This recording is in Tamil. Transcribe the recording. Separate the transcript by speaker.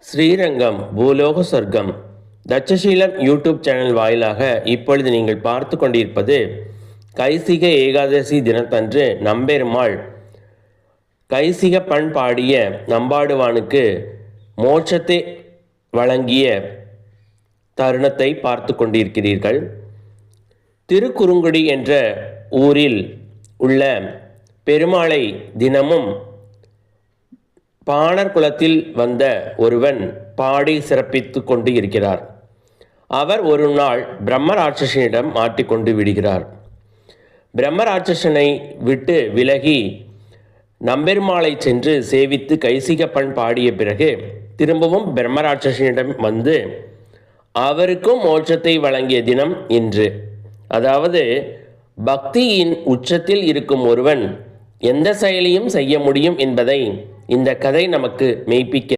Speaker 1: ஸ்ரீரங்கம் பூலோக சொர்க்கம் தட்சசீலம் யூடியூப் சேனல் வாயிலாக இப்பொழுது நீங்கள் பார்த்து கொண்டிருப்பது கைசிக ஏகாதசி தினத்தன்று நம்பெருமாள் கைசிக பண் பாடிய நம்பாடுவானுக்கு மோட்சத்தை வழங்கிய தருணத்தை பார்த்து கொண்டிருக்கிறீர்கள். திருக்குறுங்குடி என்ற ஊரில் உள்ள பெருமாளை தினமும் பாணர் குலத்தில் வந்த ஒருவன் பாடி சிறப்பித்து கொண்டு இருக்கிறார். அவர் ஒரு நாள் பிரம்மராட்சசனிடம் மாட்டிக்கொண்டு விடுகிறார். பிரம்மராட்சசனை விட்டு விலகி நம்பெருமாளை சென்று சேவித்து கைசிக பண் பாடிய பிறகு திரும்பவும் பிரம்மராட்சசனிடம் வந்து அவருக்கும் மோட்சத்தை வழங்கிய தினம் இன்று. அதாவது பக்தியின் உச்சத்தில் இருக்கும் ஒருவன் எந்த செயலையும் செய்ய முடியும் என்பதை இந்த கதை நமக்கு மெய்ப்பிக்க